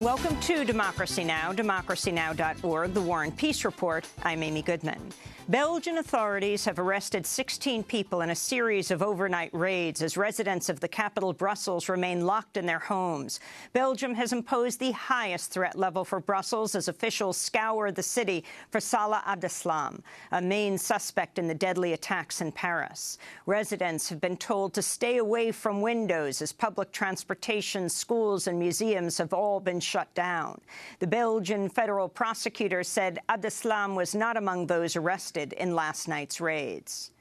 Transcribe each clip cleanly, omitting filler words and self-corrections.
Welcome to Democracy Now!, democracynow.org, the War and Peace Report. I'm Amy Goodman. Belgian authorities have arrested 16 people in a series of overnight raids as residents of the capital, Brussels, remain locked in their homes. Belgium has imposed the highest threat level for Brussels as officials scour the city for Salah Abdeslam, a main suspect in the deadly attacks in Paris. Residents have been told to stay away from windows as public transportation, schools and museums have all been shut down. The Belgian federal prosecutor said Abdeslam was not among those arrested in last night's raids.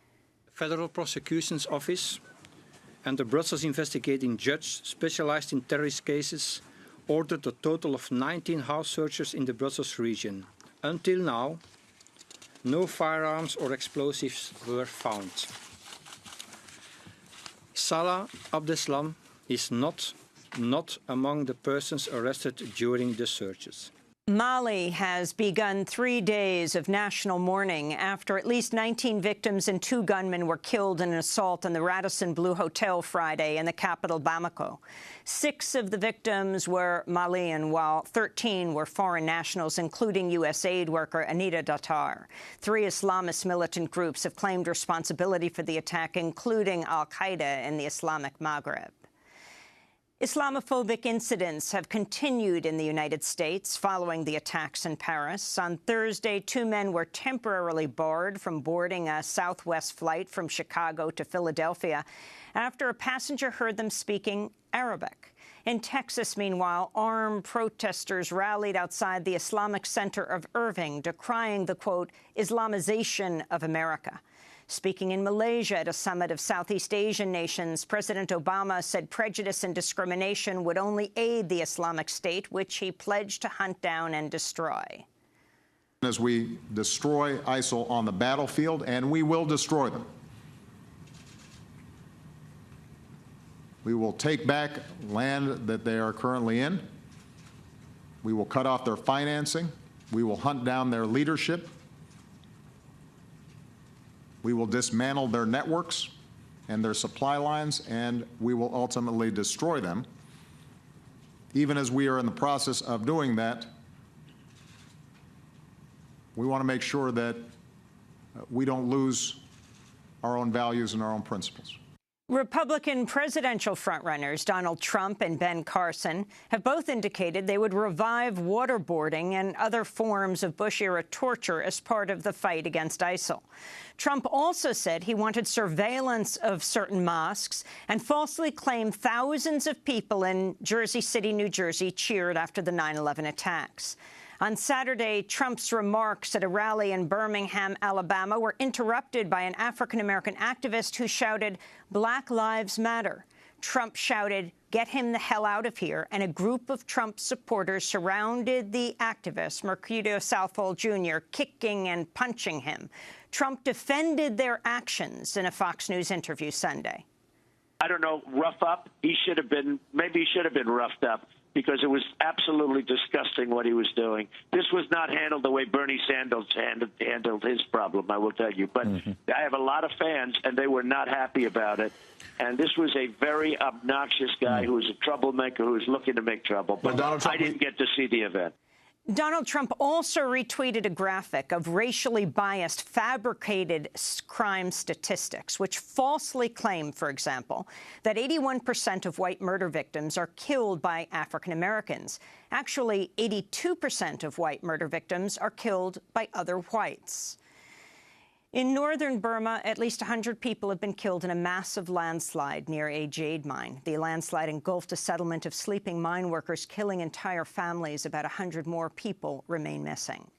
Federal Prosecution's Office and the Brussels investigating judge specialized in terrorist cases ordered a total of 19 house searches in the Brussels region. Until now, no firearms or explosives were found. Salah Abdeslam is not among the persons arrested during the searches. Mali has begun 3 days of national mourning after at least 19 victims and 2 gunmen were killed in an assault on the Radisson Blu Hotel Friday in the capital, Bamako. 6 of the victims were Malian, while 13 were foreign nationals, including U.S. aid worker Anita Datar. 3 Islamist militant groups have claimed responsibility for the attack, including al-Qaeda in the Islamic Maghreb. Islamophobic incidents have continued in the United States following the attacks in Paris. On Thursday, 2 men were temporarily barred from boarding a Southwest flight from Chicago to Philadelphia after a passenger heard them speaking Arabic. In Texas, meanwhile, armed protesters rallied outside the Islamic Center of Irving, decrying the, quote, Islamization of America. Speaking in Malaysia at a summit of Southeast Asian nations, President Obama said prejudice and discrimination would only aid the Islamic State, which he pledged to hunt down and destroy. As we destroy ISIL on the battlefield, and we will destroy them, we will take back land that they are currently in. We will cut off their financing. We will hunt down their leadership. We will dismantle their networks and their supply lines, and we will ultimately destroy them. Even as we are in the process of doing that, we want to make sure that we don't lose our own values and our own principles. Republican presidential frontrunners Donald Trump and Ben Carson have both indicated they would revive waterboarding and other forms of Bush-era torture as part of the fight against ISIL. Trump also said he wanted surveillance of certain mosques and falsely claimed thousands of people in Jersey City, New Jersey, cheered after the 9/11 attacks. On Saturday, Trump's remarks at a rally in Birmingham, Alabama, were interrupted by an African-American activist who shouted, "Black Lives Matter." Trump shouted, "Get him the hell out of here," and a group of Trump supporters surrounded the activist, Mercutio Southall Jr., kicking and punching him. Trump defended their actions in a Fox News interview Sunday. I don't know, rough up? Maybe he should have been roughed up, because it was absolutely disgusting what he was doing. This was not handled the way Bernie Sanders handled his problem, I will tell you. But I have a lot of fans, and they were not happy about it. And this was a very obnoxious guy who was a troublemaker who was looking to make trouble. But I didn't get to see the event. Donald Trump also retweeted a graphic of racially biased, fabricated crime statistics, which falsely claim, for example, that 81% of white murder victims are killed by African Americans. Actually, 82% of white murder victims are killed by other whites. In northern Burma, at least 100 people have been killed in a massive landslide near a jade mine. The landslide engulfed a settlement of sleeping mine workers, killing entire families. About 100 more people remain missing.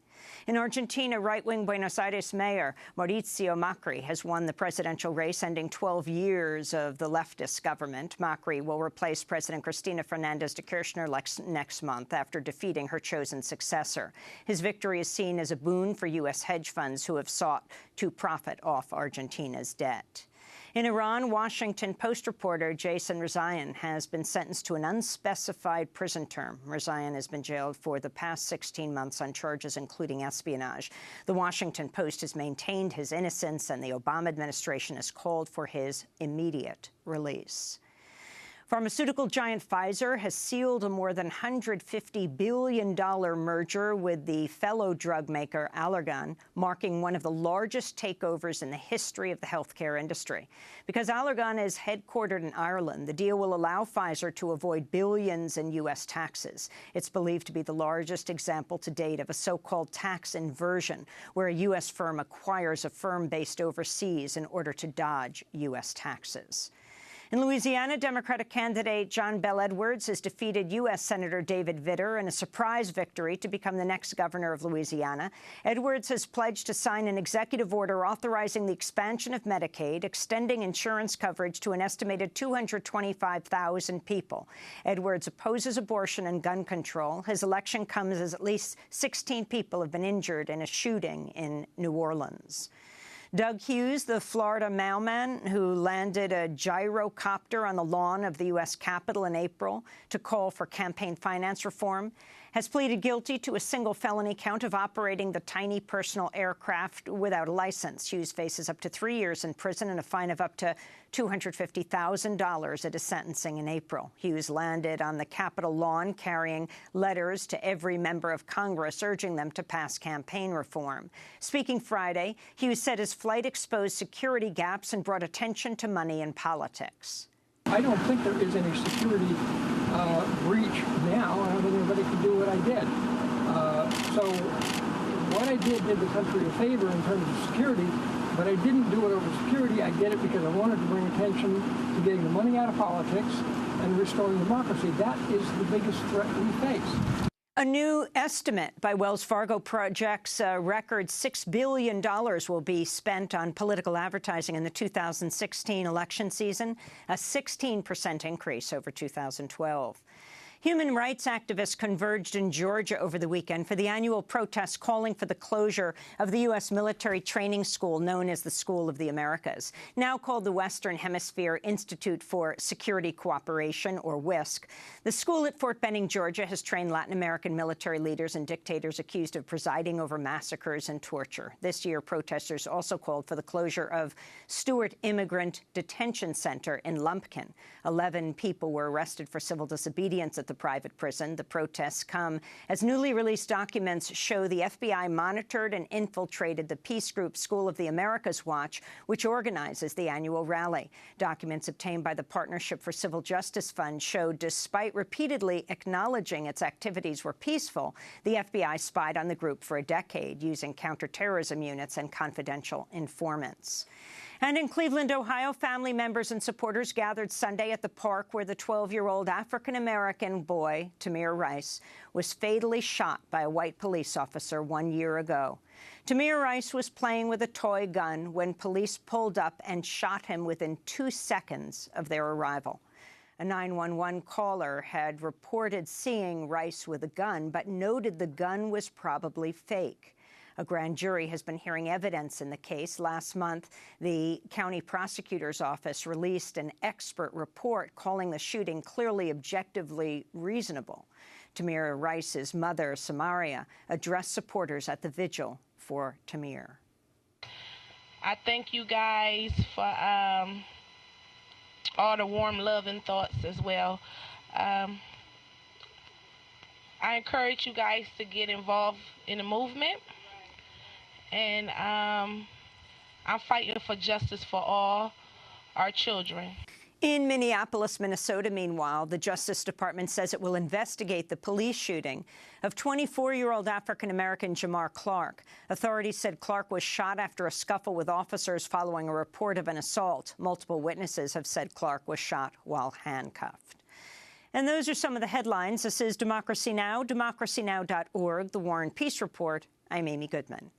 In Argentina, right-wing Buenos Aires Mayor Mauricio Macri has won the presidential race, ending 12 years of the leftist government. Macri will replace President Cristina Fernández de Kirchner next month after defeating her chosen successor. His victory is seen as a boon for U.S. hedge funds who have sought to profit off Argentina's debt. In Iran, Washington Post reporter Jason Rezaian has been sentenced to an unspecified prison term. Rezaian has been jailed for the past 16 months on charges including espionage. The Washington Post has maintained his innocence, and the Obama administration has called for his immediate release. Pharmaceutical giant Pfizer has sealed a more than $150 billion merger with the fellow drug maker Allergan, marking one of the largest takeovers in the history of the healthcare industry. Because Allergan is headquartered in Ireland, the deal will allow Pfizer to avoid billions in U.S. taxes. It's believed to be the largest example to date of a so-called tax inversion, where a U.S. firm acquires a firm based overseas in order to dodge U.S. taxes. In Louisiana, Democratic candidate John Bel Edwards has defeated U.S. Senator David Vitter in a surprise victory to become the next governor of Louisiana. Edwards has pledged to sign an executive order authorizing the expansion of Medicaid, extending insurance coverage to an estimated 225,000 people. Edwards opposes abortion and gun control. His election comes as at least 16 people have been injured in a shooting in New Orleans. Doug Hughes, the Florida mailman who landed a gyrocopter on the lawn of the U.S. Capitol in April to call for campaign finance reform, has pleaded guilty to a single felony count of operating the tiny personal aircraft without a license. Hughes faces up to 3 years in prison and a fine of up to $250,000 at his sentencing in April. Hughes landed on the Capitol lawn carrying letters to every member of Congress urging them to pass campaign reform. Speaking Friday, Hughes said his flight exposed security gaps and brought attention to money in politics. I don't think there is any security breach now. I don't think anybody can do what I did. So what I did the country a favor in terms of security, but I didn't do it over security. I did it because I wanted to bring attention to getting the money out of politics and restoring democracy. That is the biggest threat we face. A new estimate by Wells Fargo projects a record $6 billion will be spent on political advertising in the 2016 election season, a 16% increase over 2012. Human rights activists converged in Georgia over the weekend for the annual protest calling for the closure of the U.S. military training school known as the School of the Americas, now called the Western Hemisphere Institute for Security Cooperation, or WISC. The school at Fort Benning, Georgia, has trained Latin American military leaders and dictators accused of presiding over massacres and torture. This year, protesters also called for the closure of Stewart Immigrant Detention Center in Lumpkin. 11 people were arrested for civil disobedience at the private prison. The protests come as newly released documents show the FBI monitored and infiltrated the peace group School of the Americas Watch, which organizes the annual rally. Documents obtained by the Partnership for Civil Justice Fund showed, despite repeatedly acknowledging its activities were peaceful, the FBI spied on the group for a decade using counterterrorism units and confidential informants. And in Cleveland, Ohio, family members and supporters gathered Sunday at the park where the 12-year-old African-American boy, Tamir Rice, was fatally shot by a white police officer 1 year ago. Tamir Rice was playing with a toy gun when police pulled up and shot him within 2 seconds of their arrival. A 911 caller had reported seeing Rice with a gun, but noted the gun was probably fake. A grand jury has been hearing evidence in the case. Last month, the county prosecutor's office released an expert report calling the shooting clearly objectively reasonable. Tamir Rice's mother, Samaria, addressed supporters at the vigil for Tamir. I thank you guys for all the warm love and thoughts as well. I encourage you guys to get involved in the movement. And I'm fighting for justice for all our children. In Minneapolis, Minnesota, meanwhile, the Justice Department says it will investigate the police shooting of 24-year-old African-American Jamar Clark. Authorities said Clark was shot after a scuffle with officers following a report of an assault. Multiple witnesses have said Clark was shot while handcuffed. And those are some of the headlines. This is Democracy Now!, democracynow.org, The War and Peace Report. I'm Amy Goodman.